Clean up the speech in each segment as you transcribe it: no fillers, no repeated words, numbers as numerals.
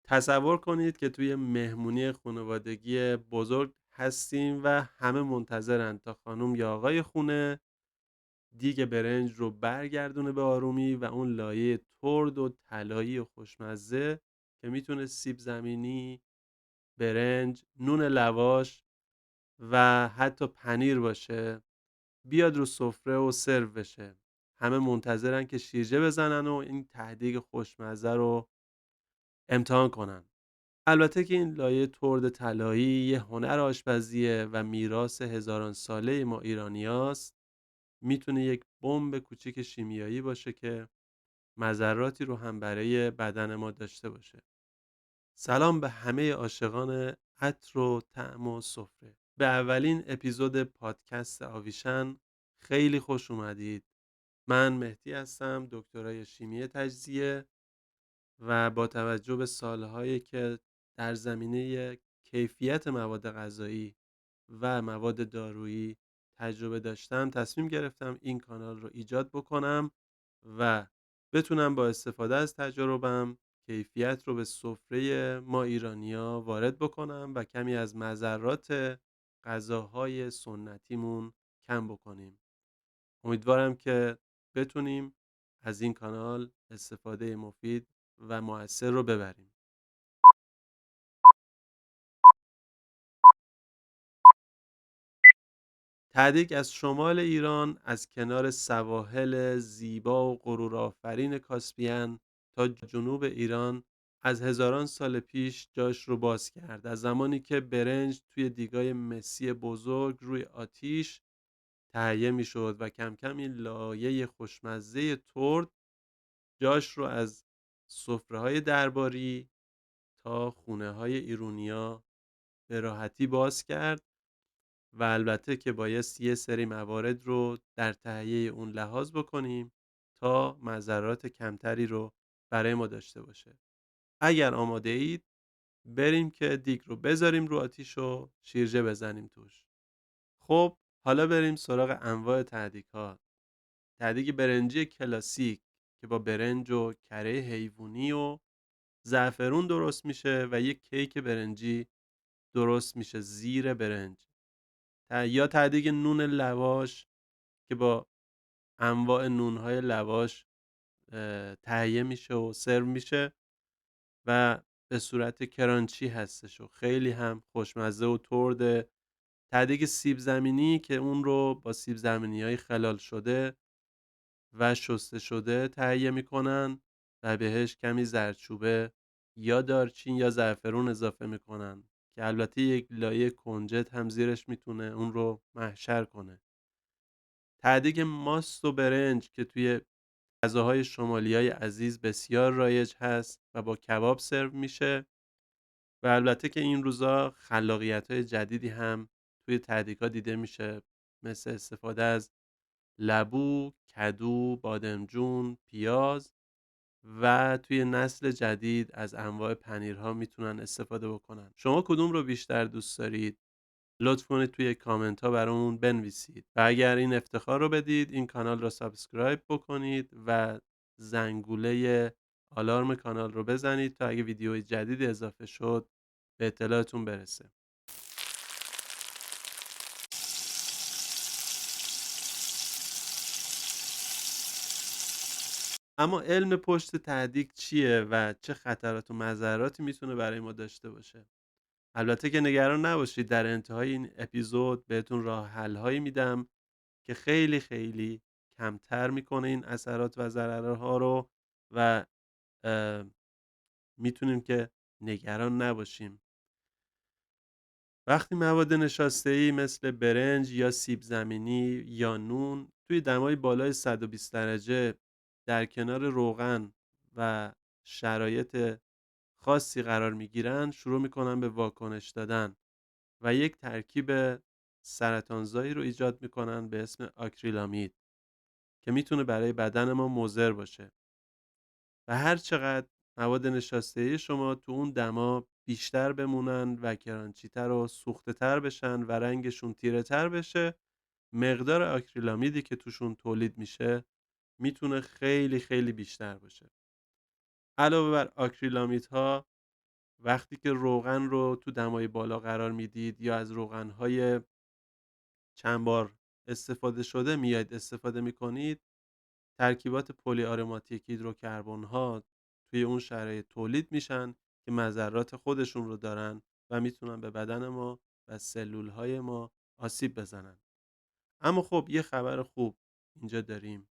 تصور کنید که توی مهمونی خانوادگی بزرگ هستیم و همه منتظرن تا خانم یا آقای خونه دیگ برنج رو برگردونه به آرومی و اون لایه ترد و طلایی و خوشمزه که میتونه سیب زمینی، برنج، نون لواش و حتی پنیر باشه بیاد رو سفره و سرو بشه. همه منتظرن که شیرجه بزنن و این تهدیگ خوشمزه رو امتحان کنن. البته که این لایه ترد طلایی یه هنر آشپزیه و میراث هزاران ساله ما ایرانیاست. میتونه یک بمب کوچیک شیمیایی باشه که مضراتی رو هم برای بدن ما داشته باشه. سلام به همه عاشقان عطر و طعم و سفره. به اولین اپیزود پادکست آویشن خیلی خوش اومدید. من مهدی هستم، دکترای شیمی تجزیه و با توجه به سالهایی که در زمینه کیفیت مواد غذایی و مواد دارویی تجربه داشتم تصمیم گرفتم این کانال رو ایجاد بکنم و بتونم با استفاده از تجاربم کیفیت رو به سفره ما ایرانیا وارد بکنم و کمی از مضرات غذاهای سنتیمون کم بکنیم. امیدوارم که بتونیم از این کانال استفاده مفید و مؤثر رو ببریم. ته‌دیگ از شمال ایران از کنار سواحل زیبا و غرورآفرین کاسپین تا جنوب ایران از هزاران سال پیش جاش رو باز کرد. از زمانی که برنج توی دیگای مسی بزرگ روی آتیش تهیه می‌شد و کم کم این لایه خوشمزه ترد جاش رو از سفره‌های درباری تا خونه‌های ایرونیا به راحتی باز کرد و البته که بایست یه سری موارد رو در تهیه اون لحاظ بکنیم تا مضرات کمتری رو برای ما داشته باشه. اگر آماده اید بریم که دیگ رو بذاریم رو آتیش و شیرجه بزنیم توش. خب حالا بریم سراغ انواع تهدیگ ها. تهدیگ برنجی کلاسیک که با برنج و کره حیوانی و زعفرون درست میشه و یک کیک برنجی درست میشه زیر برنج. یا تهدیگ نون لواش که با انواع نونهای لواش تهیه میشه و سرو میشه و به صورت کرانچی هستش و خیلی هم خوشمزه و ترده. تهدیگ سیب زمینی که اون رو با سیب زمینی های خلال شده و شسته شده تهیه میکنن و بهش کمی زردچوبه یا دارچین یا زعفرون اضافه میکنن که البته یک لایه کنجد هم زیرش میتونه اون رو محشر کنه. تهدیگ ماست و برنج که توی غذاهای شمالیای عزیز بسیار رایج هست و با کباب سرو میشه و البته که این روزا خلاقیت‌های جدیدی هم توی تهدیگ‌ها دیده میشه، مثل استفاده از لبو، کدو، بادمجون، پیاز و توی نسل جدید از انواع پنیرها میتونن استفاده بکنن. شما کدوم رو بیشتر دوست دارید؟ لطف کنید توی کامنت ها برامون بنویسید و اگر این افتخار رو بدید این کانال رو سابسکرایب بکنید و زنگوله آلارم کانال رو بزنید تا اگه ویدیوی جدید اضافه شد به اطلاعتون برسه. اما علم پشت تهدیگ چیه و چه خطرات و مضراتی میتونه برای ما داشته باشه؟ البته که نگران نباشید، در انتهای این اپیزود بهتون راه حل هایی میدم که خیلی خیلی کمتر میکنه این اثرات و ضررها رو و میتونیم که نگران نباشیم. وقتی مواد نشاسته‌ای مثل برنج یا سیب زمینی یا نون توی دمای بالای 120 درجه در کنار روغن و شرایط خاصی قرار میگیرن شروع میکنن به واکنش دادن و یک ترکیب سرطانزایی رو ایجاد میکنن به اسم آکریلامید که میتونه برای بدن ما مضر باشه و هر چقدر مواد نشاسته‌ای شما تو اون دما بیشتر بمونن و کرانچی‌تر و سوخته‌تر بشن و رنگشون تیره‌تر بشه، مقدار آکریلامیدی که توشون تولید میشه میتونه خیلی خیلی بیشتر باشه. علاوه بر آکریلامیدها وقتی که روغن رو تو دمای بالا قرار میدید یا از روغن‌های چند بار استفاده شده میاید استفاده میکنید، ترکیبات پلی آروماتیک هیدروکربن ها توی اون شرایط تولید میشن که مضرات خودشون رو دارن و میتونن به بدن ما و سلول های ما آسیب بزنن. اما خب یه خبر خوب اینجا داریم.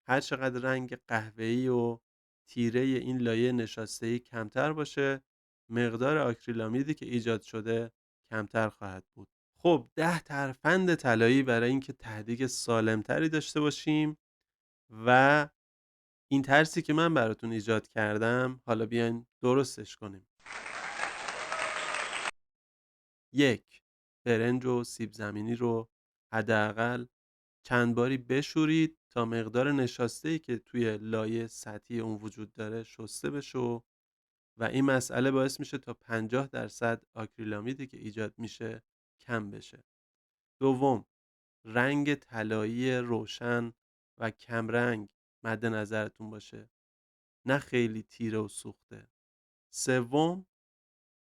هر چقدر رنگ قهوه‌ای و تیره این لایه نشاسته‌ای کمتر باشه، مقدار آکریلامیدی که ایجاد شده کمتر خواهد بود. خب 10 ترفند طلایی برای اینکه ته‌دیگ سالمتری داشته باشیم و این ترسی که من براتون ایجاد کردم حالا بیاین درستش کنیم. 1. برنج و سیب زمینی رو حداقل چند باری بشورید تا مقدار نشاسته‌ای که توی لایه سطحی اون وجود داره شسته بشه و این مسئله باعث میشه تا 50% آکریلامیدی که ایجاد میشه کم بشه. دوم، رنگ طلایی روشن و کمرنگ مد نظرتون باشه، نه خیلی تیره و سوخته. سوم،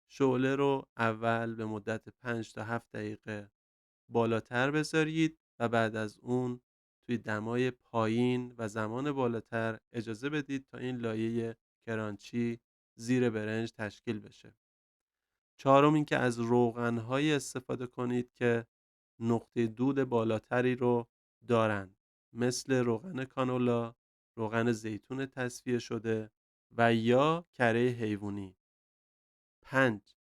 شعله رو اول به مدت 5 تا 7 دقیقه بالاتر بذارید و بعد از اون توی دمای پایین و زمان بالاتر اجازه بدید تا این لایه کرانچی زیر برنج تشکیل بشه. چهارم اینکه از روغن‌هایی استفاده کنید که نقطه دود بالاتری رو دارن، مثل روغن کانولا، روغن زیتون تصفیه شده و یا کره حیوانی. 5.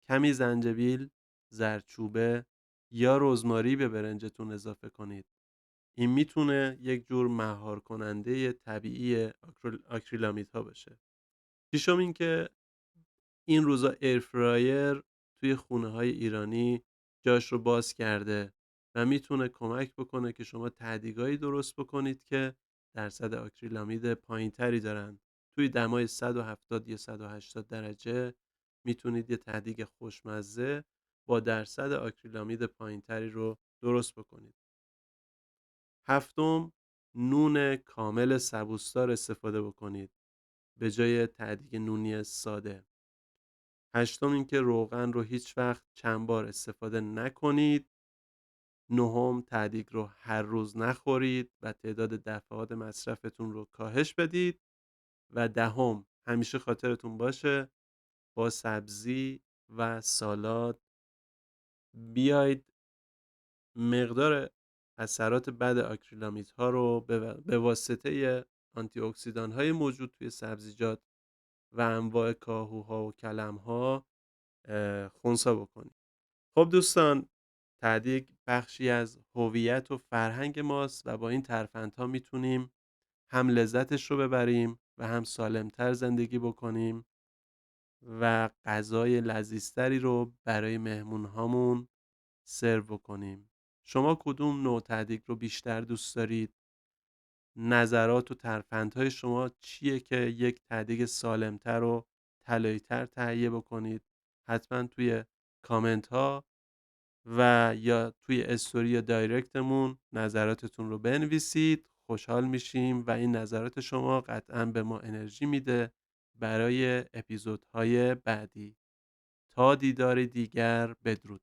کمی زنجبیل، زردچوبه یا رزماری به برنجتون اضافه کنید. این میتونه یک جور مهار کننده طبیعی آکریلامیدها باشه. ششم اینکه این روزا ایرفرایر توی خونه‌های ایرانی جاش رو باز کرده و میتونه کمک بکنه که شما ته‌دیگایی درست بکنید که درصد آکریلامید پایینتری دارن. توی دمای 170 یا 180 درجه میتونید یه ته‌دیگ خوشمزه با درصد آکریلامید پایینتری رو درست بکنید. هفتم، نون کامل سبوسدار استفاده بکنید به جای ته‌دیگ نونی ساده. هشتم اینکه روغن رو هیچ وقت چند بار استفاده نکنید. نهم، ته‌دیگ رو هر روز نخورید و تعداد دفعات مصرفتون رو کاهش بدید. و دهم، همیشه خاطرتون باشه با سبزی و سالاد بیاید مقدار اثرات بد آکریلامیدها رو به واسطه آنتی اکسیدان های موجود توی سبزیجات و انواع کاهوها و کلم‌ها خنثی بکنید. خب دوستان، ته‌دیگ بخشی از هویت و فرهنگ ماست و با این ترفندها میتونیم هم لذتش رو ببریم و هم سالمتر زندگی بکنیم و غذای لذیذتری رو برای مهمونهامون سرو بکنیم. شما کدوم نوع ته‌دیگ رو بیشتر دوست دارید؟ نظرات و ترفندهای شما چیه که یک ته‌دیگ سالمتر و طلایی‌تر تهیه بکنید؟ حتما توی کامنت ها و یا توی استوری یا دایرکتمون نظراتتون رو بنویسید. خوشحال میشیم و این نظرات شما قطعا به ما انرژی میده برای اپیزودهای بعدی. تا دیدار دیگر، بدرود.